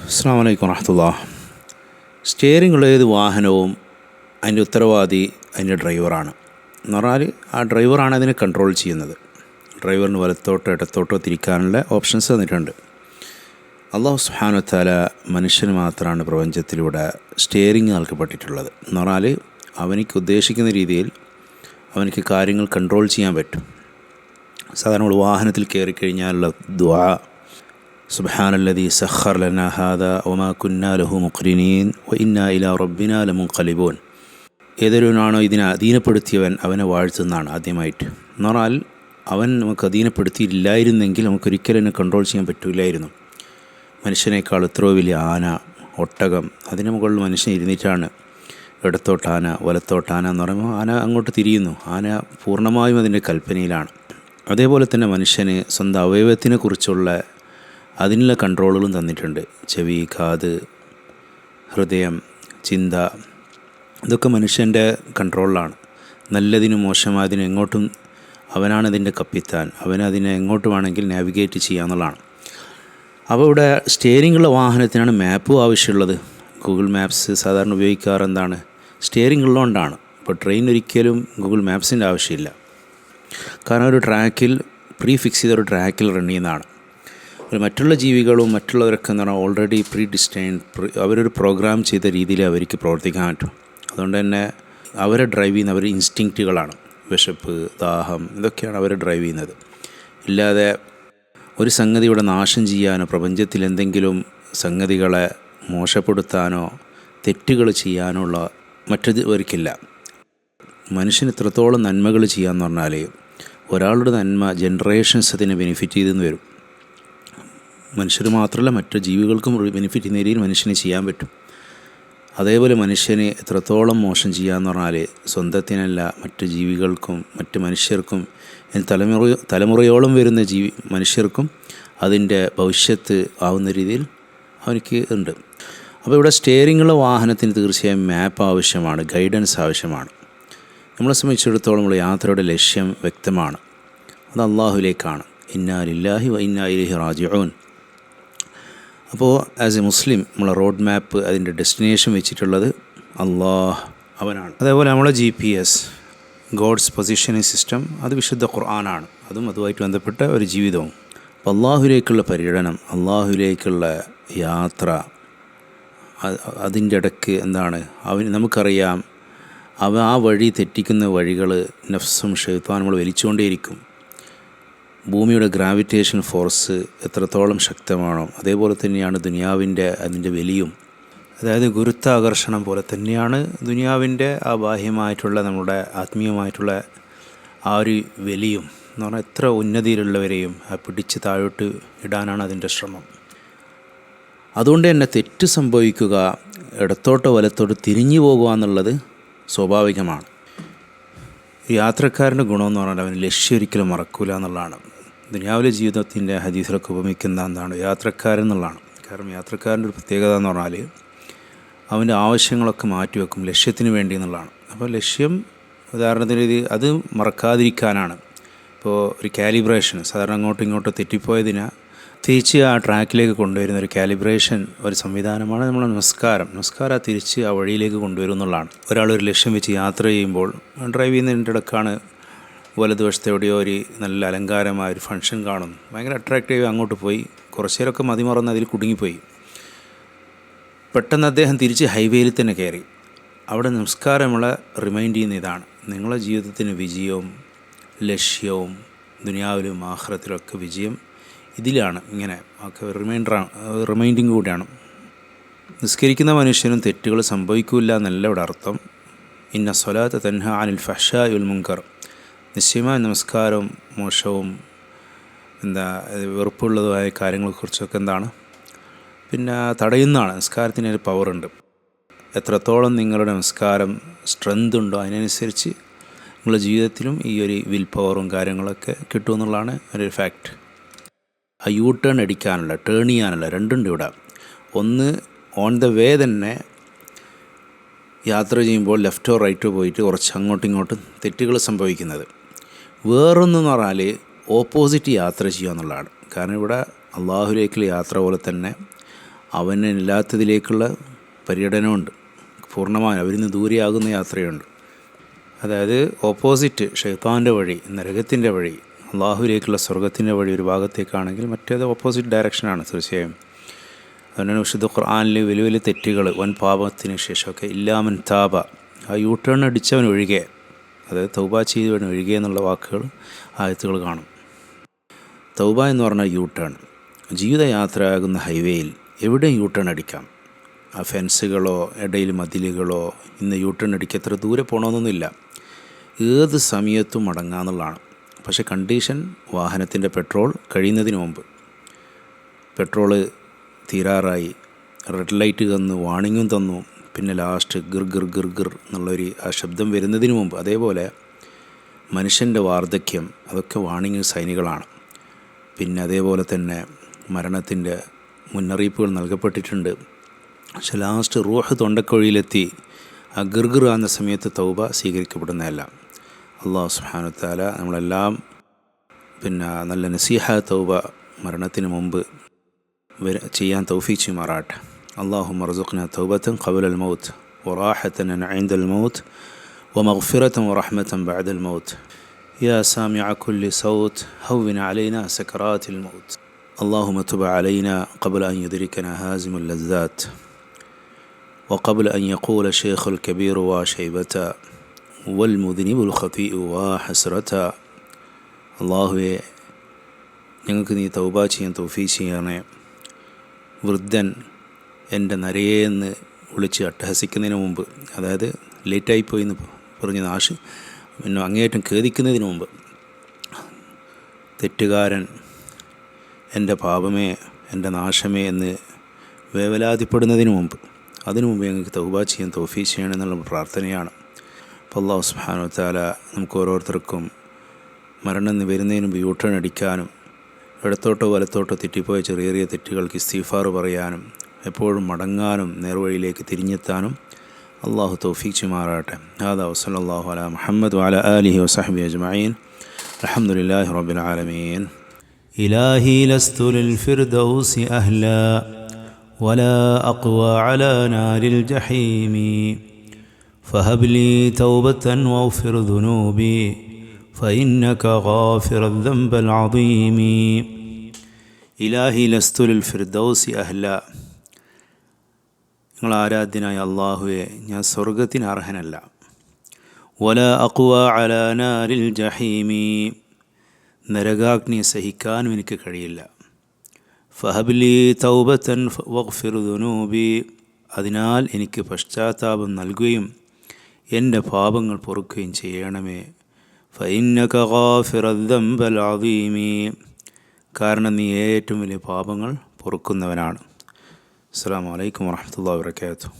അസ്സലാമു അലൈക്കും വറഹ്മത്തുള്ളാഹി. സ്റ്റിയറിംഗ് ഉള്ള ഏത് വാഹനവും അതിൻ്റെ ഉത്തരവാദി അതിൻ്റെ ഡ്രൈവറാണ്. എന്ന് പറഞ്ഞാൽ ആ ഡ്രൈവറാണ് അതിനെ കൺട്രോൾ ചെയ്യുന്നത്. ഡ്രൈവറിന് വലത്തോട്ടോ ഇടത്തോട്ടോ തിരിക്കാനുള്ള ഓപ്ഷൻസ് തന്നിട്ടുണ്ട്. അല്ലാഹു സുബ്ഹാനഹു വ തആല മനുഷ്യന് മാത്രമാണ് പ്രപഞ്ചത്തിലൂടെ സ്റ്റിയറിംഗ് നൽകപ്പെട്ടിട്ടുള്ളത്. എന്ന് പറഞ്ഞാൽ അവനിക്ക് ഉദ്ദേശിക്കുന്ന രീതിയിൽ അവനിക്ക് കാര്യങ്ങൾ കൺട്രോൾ ചെയ്യാൻ പറ്റും. സാധാരണ നമ്മൾ വാഹനത്തിൽ കയറിക്കഴിഞ്ഞാലുള്ള ദുആ, സുബ്ഹാനല്ലദീ സഖറ ലനാ ഹാദാ വമാ കുന്നാ ലഹു മുഖ്രിനീൻ വഇന്നാ ഇലാ റബ്ബിനാ ലമുൻഖലിബൂൻ. ഏതൊരുവനാണോ ഇതിനെ അധീനപ്പെടുത്തിയവൻ അവനെ വാഴ്ത്തുന്നതാണ് ആദ്യമായിട്ട്. എന്ന് പറഞ്ഞാൽ അവൻ നമുക്ക് അധീനപ്പെടുത്തിയില്ലായിരുന്നെങ്കിൽ നമുക്കൊരിക്കലും എന്നെ കൺട്രോൾ ചെയ്യാൻ പറ്റില്ലായിരുന്നു. മനുഷ്യനേക്കാൾ എത്രയോ വലിയ ആന, ഒട്ടകം, അതിന് മുകളിൽ മനുഷ്യൻ ഇരുന്നിട്ടാണ് ഇടത്തോട്ടാന വലത്തോട്ടാന എന്ന് പറയുമ്പോൾ ആന അങ്ങോട്ട് തിരിയുന്നു. ആന പൂർണ്ണമായും അതിൻ്റെ കൽപ്പനയിലാണ്. അതേപോലെ തന്നെ മനുഷ്യന് സ്വന്തം അവയവത്തിനെ കുറിച്ചുള്ള അതിനുള്ള കൺട്രോളുകളും തന്നിട്ടുണ്ട്. ചെവി, കാത്, ഹൃദയം, ചിന്ത, ഇതൊക്കെ മനുഷ്യൻ്റെ കൺട്രോളിലാണ്. നല്ലതിനും മോശമായതിനും എങ്ങോട്ടും അവനാണ് അതിൻ്റെ കപ്പിത്താൻ. അവനതിനെ എങ്ങോട്ട് വേണമെങ്കിൽ നാവിഗേറ്റ് ചെയ്യാന്നുള്ളതാണ്. അപ്പോൾ ഇവിടെ സ്റ്റിയറിംഗുള്ള വാഹനത്തിനാണ് മാപ്പും ആവശ്യമുള്ളത്. ഗൂഗിൾ മാപ്സ് സാധാരണ ഉപയോഗിക്കാറ് എന്താണ്? സ്റ്റിയറിംഗ് ഉള്ളതുകൊണ്ടാണ്. ഇപ്പോൾ ട്രെയിൻ ഒരിക്കലും ഗൂഗിൾ മാപ്സിൻ്റെ ആവശ്യമില്ല. കാരണം ഒരു ട്രാക്കിൽ ഫിക്സ് ചെയ്ത ഒരു ട്രാക്കിൽ റൺ ചെയ്യുന്നതാണ്. മറ്റുള്ള ജീവികളും മറ്റുള്ളവരൊക്കെ എന്ന് പറഞ്ഞാൽ ഓൾറെഡി അവരൊരു പ്രോഗ്രാം ചെയ്ത രീതിയിൽ അവർക്ക് പ്രവർത്തിക്കാൻ പറ്റും. അതുകൊണ്ട് തന്നെ അവരെ ഡ്രൈവ് ചെയ്യുന്ന അവർ ഇൻസ്റ്റിങ്ക്റ്റുകളാണ്. വിശപ്പ്, ദാഹം, ഇതൊക്കെയാണ് അവരെ ഡ്രൈവ് ചെയ്യുന്നത്. ഇല്ലാതെ ഒരു സംഗതി ഇവിടെ നാശം ചെയ്യാനോ പ്രപഞ്ചത്തിൽ എന്തെങ്കിലും സംഗതികളെ മോശപ്പെടുത്താനോ തെറ്റുകൾ ചെയ്യാനോ ഉള്ള മറ്റത് അവർക്കില്ല. മനുഷ്യന് എത്രത്തോളം നന്മകൾ ചെയ്യാമെന്ന് പറഞ്ഞാൽ ഒരാളുടെ നന്മ ജനറേഷൻസ് അതിനെ ബെനിഫിറ്റ് ചെയ്തെന്ന് വരും. മനുഷ്യർ മാത്രമല്ല മറ്റു ജീവികൾക്കും ബെനിഫിറ്റ് ചെയ്യുന്ന രീതിയിൽ മനുഷ്യന് ചെയ്യാൻ പറ്റും. അതേപോലെ മനുഷ്യന് എത്രത്തോളം മോശം ചെയ്യാമെന്ന് പറഞ്ഞാൽ സ്വന്തത്തിനല്ല മറ്റു ജീവികൾക്കും മറ്റ് മനുഷ്യർക്കും തലമുറയോളം വരുന്ന മനുഷ്യർക്കും അതിൻ്റെ ഭവിഷ്യത്ത് ആവുന്ന രീതിയിൽ അവർക്ക് ഉണ്ട്. അപ്പോൾ ഇവിടെ സ്റ്റിയറിംഗുള്ള വാഹനത്തിന് തീർച്ചയായും മാപ്പ് ആവശ്യമാണ്, ഗൈഡൻസ് ആവശ്യമാണ്. നമ്മളെ സംബന്ധിച്ചിടത്തോളം നമ്മൾ യാത്രയുടെ ലക്ഷ്യം വ്യക്തമാണ്. അത് അള്ളാഹുവിലേക്കാണ്. ഇന്നാ ലില്ലാഹി വ ഇന്നാ ഇലൈഹി റാജിഊൻ. അപ്പോൾ ആസ് എ മുസ്ലിം നമ്മളെ റോഡ് മാപ്പ് അതിൻ്റെ ഡെസ്റ്റിനേഷൻ വെച്ചിട്ടുള്ളത് അള്ളാഹ് അവനാണ്. അതേപോലെ നമ്മളെ GPS ഗോഡ്സ് പൊസിഷനിങ് സിസ്റ്റം അത് വിശുദ്ധ ഖുർആനാണ്. അതും അതുമായിട്ട് ബന്ധപ്പെട്ട ഒരു ജീവിതവും. അപ്പോൾ അള്ളാഹുവിലേക്കുള്ള പര്യടനം, അള്ളാഹുവിലേക്കുള്ള യാത്ര, അതിൻ്റെ ഇടയ്ക്ക് എന്താണ് നമുക്കറിയാം ആ വഴി തെറ്റിക്കുന്ന വഴികൾ നഫ്സും ഷൈത്താനും നമ്മൾ വലിച്ചുകൊണ്ടേയിരിക്കും. ഭൂമിയുടെ ഗ്രാവിറ്റേഷൻ ഫോഴ്സ് എത്രത്തോളം ശക്തമാണോ അതേപോലെ തന്നെയാണ് അതിൻ്റെ വലിയും. അതായത് ഗുരുത്വാകർഷണം പോലെ തന്നെയാണ് ദുനിയാവിൻ്റെ ആ ബാഹ്യമായിട്ടുള്ള നമ്മുടെ ആത്മീയമായിട്ടുള്ള ആ ഒരു വലിയും. എന്ന് പറഞ്ഞാൽ എത്ര ഉന്നതിയിലുള്ളവരെയും പിടിച്ച് താഴോട്ട് ഇടാനാണ് അതിൻ്റെ ശ്രമം. അതുകൊണ്ട് തന്നെ തെറ്റ് സംഭവിക്കുക, ഇടത്തോട്ടോ വലത്തോട്ടോ തിരിഞ്ഞു പോകുക എന്നുള്ളത് സ്വാഭാവികമാണ്. യാത്രക്കാരൻ്റെ ഗുണമെന്ന് പറഞ്ഞാൽ അവൻ ലക്ഷ്യം ഒരിക്കലും മറക്കൂല എന്നുള്ളതാണ്. ദുനിയാവിലെ ജീവിതത്തിൻ്റെ ഹദീസിലൊക്കെ ഉപമിക്കുന്ന എന്താണ് യാത്രക്കാരൻ എന്നുള്ളതാണ്. കാരണം യാത്രക്കാരൻ്റെ ഒരു പ്രത്യേകത എന്ന് പറഞ്ഞാൽ അവൻ്റെ ആവശ്യങ്ങളൊക്കെ മാറ്റിവെക്കും ലക്ഷ്യത്തിന് വേണ്ടി എന്നുള്ളതാണ്. അപ്പോൾ ലക്ഷ്യം ഉദാഹരണത്തിന് അത് മറക്കാതിരിക്കാനാണ്. ഇപ്പോൾ ഒരു കാലിബ്രേഷൻ സാധാരണ അങ്ങോട്ടും ഇങ്ങോട്ടും തെറ്റിപ്പോയതിന് തിരിച്ച് ആ ട്രാക്കിലേക്ക് കൊണ്ടുവരുന്ന ഒരു കാലിബ്രേഷൻ ഒരു സംവിധാനമാണ് നമ്മുടെ നമസ്കാരം തിരിച്ച് ആ വഴിയിലേക്ക് കൊണ്ടുവരും എന്നുള്ളതാണ്. ഒരാളൊരു ലക്ഷ്യം വെച്ച് യാത്ര ചെയ്യുമ്പോൾ ഡ്രൈവ് ചെയ്യുന്നതിൻ്റെ ഇടക്കാണ് വലതുവശത്ത് എവിടെയോ ഒരു നല്ല അലങ്കാരമായ ഒരു ഫംഗ്ഷൻ കാണുന്നു. ഭയങ്കര അട്രാക്റ്റീവ്, അങ്ങോട്ട് പോയി കുറച്ച് നേരമൊക്കെ മതിമറന്ന് അതിൽ കുടുങ്ങിപ്പോയി. പെട്ടെന്ന് അദ്ദേഹം തിരിച്ച് ഹൈവേയിൽ തന്നെ കയറി. അവിടെ നമസ്കാരം നമ്മളെ റിമൈൻഡ് ചെയ്യുന്ന ഇതാണ്. നിങ്ങളുടെ ജീവിതത്തിന് വിജയവും ലക്ഷ്യവും ദുനിയാവിലും ആഖിറത്തിലൊക്കെ വിജയം ഇതിലാണ്. ഇങ്ങനെ ഒക്കെ റിമൈൻഡിങ് കൂടിയാണ്. നിസ്കരിക്കുന്ന മനുഷ്യനും തെറ്റുകൾ സംഭവിക്കില്ല എന്നല്ല ഇവിടെ അർത്ഥം. ഇന്ന സ്വലാത്ത തൻഹാ അനിൽ ഫഹ്ശാഇ വൽ മുൻകർ. നിശ്ചയമായ നമസ്കാരവും മോശവും വെറുപ്പുള്ളതുമായ കാര്യങ്ങളെക്കുറിച്ചൊക്കെ പിന്നെ തടയുന്നതാണ്. നിസ്കാരത്തിന് ഒരു പവറുണ്ട്. എത്രത്തോളം നിങ്ങളുടെ നമസ്കാരം സ്ട്രെങ്ത് ഉണ്ടോ അതിനനുസരിച്ച് നിങ്ങളുടെ ജീവിതത്തിലും ഈ ഒരു വിൽ പവറും കാര്യങ്ങളൊക്കെ കിട്ടുമെന്നുള്ളതാണ് ഒരു ഫാക്റ്റ്. ആ ടേൺ ചെയ്യാനുള്ള രണ്ടുണ്ട് ഇവിടെ. ഒന്ന് ഓൺ ദ വേ തന്നെ യാത്ര ചെയ്യുമ്പോൾ ലെഫ്റ്റോ റൈറ്റോ പോയിട്ട് കുറച്ച് അങ്ങോട്ടും ഇങ്ങോട്ടും തെറ്റുകൾ സംഭവിക്കുന്നത്. വേറൊന്നെന്ന് പറഞ്ഞാൽ ഓപ്പോസിറ്റ് യാത്ര ചെയ്യുക എന്നുള്ളതാണ്. കാരണം ഇവിടെ അള്ളാഹുലേക്കുള്ള യാത്ര പോലെ തന്നെ അവനില്ലാത്തതിലേക്കുള്ള പര്യടനമുണ്ട്, പൂർണ്ണമായും അവരിൽ നിന്ന് ദൂരെയാകുന്ന യാത്രയുണ്ട്. അതായത് ഓപ്പോസിറ്റ് ഷൈത്താൻ്റെ വഴി, നരകത്തിൻ്റെ വഴി, അള്ളാഹുവിലേക്കുള്ള സ്വർഗത്തിൻ്റെ വഴി ഒരു ഭാഗത്തേക്കാണെങ്കിൽ മറ്റേത് ഓപ്പോസിറ്റ് ഡയറക്ഷനാണ് തീർച്ചയായും. അതുകൊണ്ടാണ് വിശുദ്ധ ഖുർആനിലെ വലിയ വലിയ തെറ്റുകൾ വൻ പാപത്തിന് ശേഷമൊക്കെ ഇല്ലാമൻ താബ, ആ യൂ ടേൺ അടിച്ചവൻ ഒഴികെ, അതായത് തൗബ ചെയ്തവൻ ഒഴികെ എന്നുള്ള വാക്കുകൾ ആയത്തുകൾ കാണും. തൗബ എന്ന് പറഞ്ഞാൽ യൂ ടേൺ. ജീവിതയാത്രയാകുന്ന ഹൈവേയിൽ എവിടെയും യൂ ടേൺ അടിക്കാം. ആ ഫെൻസുകളോ ഇടയിൽ മതിലുകളോ ഇന്ന് യൂ ടേൺ അടിക്കുക എത്ര ദൂരെ പോകണമെന്നൊന്നുമില്ല, ഏത് സമയത്തും മടങ്ങാമെന്നുള്ളതാണ്. പക്ഷേ കണ്ടീഷൻ വാഹനത്തിൻ്റെ പെട്രോൾ കഴിയുന്നതിന് മുമ്പ്. പെട്രോള് തീരാറായി, റെഡ് ലൈറ്റ് തന്നു, വാണിങ്ങും തന്നു, പിന്നെ ലാസ്റ്റ് ഗിർ ഗിർ ഗിർ ഗിർ എന്നുള്ളൊരു ആ ശബ്ദം വരുന്നതിന് മുമ്പ്. അതേപോലെ മനുഷ്യൻ്റെ വാർദ്ധക്യം, അതൊക്കെ വാണിംഗ് സൈനുകളാണ്. പിന്നെ അതേപോലെ തന്നെ മരണത്തിൻ്റെ മുന്നറിയിപ്പുകൾ നൽകപ്പെട്ടിട്ടുണ്ട്. പക്ഷെ ലാസ്റ്റ് റൂഹ് തൊണ്ടക്കുഴിയിലെത്തി ആ ഗിർഗിർ ആകുന്ന സമയത്ത് തൗബ സ്വീകരിക്കപ്പെടുന്നതല്ല. അല്ലാഹു സുബ്ഹാനഹു വ തആല നമ്മളെല്ലാം നല്ല നസീഹ തൗബ മരണത്തിന് മുമ്പ് ചെയ്യാൻ തൗഫീഖ് ചെയ്യുമാറാട്ടെ. അല്ലാഹുമ്മ റസുഖ്നാ തൗബതൻ ഖബലൽ മൗത്ത് വറാഹതൻ ഇൻദൽ മൗത്ത് വമഗ്ഫിറതൻ വറഹ്മതൻ ബഅദൽ മൗത്ത് യാ സാമിഅ കുല്ലി സൗത്ത് ഹവ്വിൻ അലൈനാ സകറാത്തിൽ മൗത്ത്. اللهم تب علينا قبل أن يدركنا هازم اللذات وقبل أن يقول الشيخ الكبير وشيبتا والمذنب الخطيء وحسرتا. അള്ളാഹുവെ, ഞങ്ങൾക്ക് നീ തൗബ ചെയ്യാൻ തൗഫീഖ് ചെയ്യണേ. വൃദ്ധൻ എൻ്റെ നരയെന്ന് വിളിച്ച് അട്ടഹസിക്കുന്നതിന് മുമ്പ്, അതായത് ലേറ്റായിപ്പോയി എന്ന് പറഞ്ഞ് പിന്നെ അങ്ങേയറ്റം ഖേദിക്കുന്നതിന് മുമ്പ്, തെറ്റുകാരൻ എൻ്റെ പാപമേ, എൻ്റെ നാശമേ എന്ന് വേവലാതിപ്പെടുന്നതിന് മുമ്പ്, അതിനു മുമ്പ് ഞങ്ങൾക്ക് തൗബ ചെയ്യാൻ തൗഫീഖ് ചെയ്യണമെന്നുള്ള പ്രാർത്ഥനയാണ്. അപ്പോൾ അല്ലാഹു സുബ്ഹാനഹു വ തആല നമുക്ക് ഓരോരുത്തർക്കും മരണം വരുന്നതിന് മുമ്പ് യൂട്ടേൺ അടിക്കാനും ഇടത്തോട്ടോ വലത്തോട്ടോ തെറ്റിപ്പോയ ചെറിയ ചെറിയ തെറ്റുകൾക്ക് ഇസ്തിഗ്ഫാർ പറയാനും എപ്പോഴും മടങ്ങാനും നേർവഴിയിലേക്ക് തിരിഞ്ഞെത്താനും അല്ലാഹു തൗഫീഖ് ചെയ്യുമാറാട്ടെ. ഹാദാ വസല്ലല്ലാഹു അലാ മുഹമ്മദ് വഅലാ ആലിഹി വസഹ്ബിഹി അജ്മഈൻ. അൽഹംദുലില്ലാഹി റബ്ബിൽ ആലമീൻ. ഇലാഹി ലസ്തു ലിൽ ഫിർദൗസി അഹ്ലാ വലാ അഖ്വാ അലാ നാരിൽ ജഹീമി ഫഹബ് ലീ തൗബതൻ വഗ്ഫിർ ദുനൂബി فإنك غافر الذنب العظيم. ഇലാഹി ലസ്തു ലിൽ ഫിർദൗസി അഹ്ല. നിങ്ങൾ ആരാധ്യനായ അള്ളാഹുവെ, ഞാൻ സ്വർഗത്തിന് അർഹനല്ല. വലാ അഖ്വാ അലാ നാരിൽ ജഹീമി, നരകാഗ്നി സഹിക്കാനും എനിക്ക് കഴിയില്ല. ഫഹബ്ലി തൗബതൻ വഗ്ഫിർ ദുനൂബി, അതിനാൽ എനിക്ക് പശ്ചാത്താപം നൽകുകയും എൻ്റെ പാപങ്ങൾ പൊറുക്കുകയും ചെയ്യണമേ. ഫഇന്നക ഗാഫിറൽ ദംബൽ അദീമി, കാരണം നീ ഏറ്റവും വലിയ പാപങ്ങൾ പൊറുക്കുന്നവനാണ്. അസ്സലാമു അലൈക്കും വറഹ്മത്തുള്ളാഹി വബറകാതുഹു.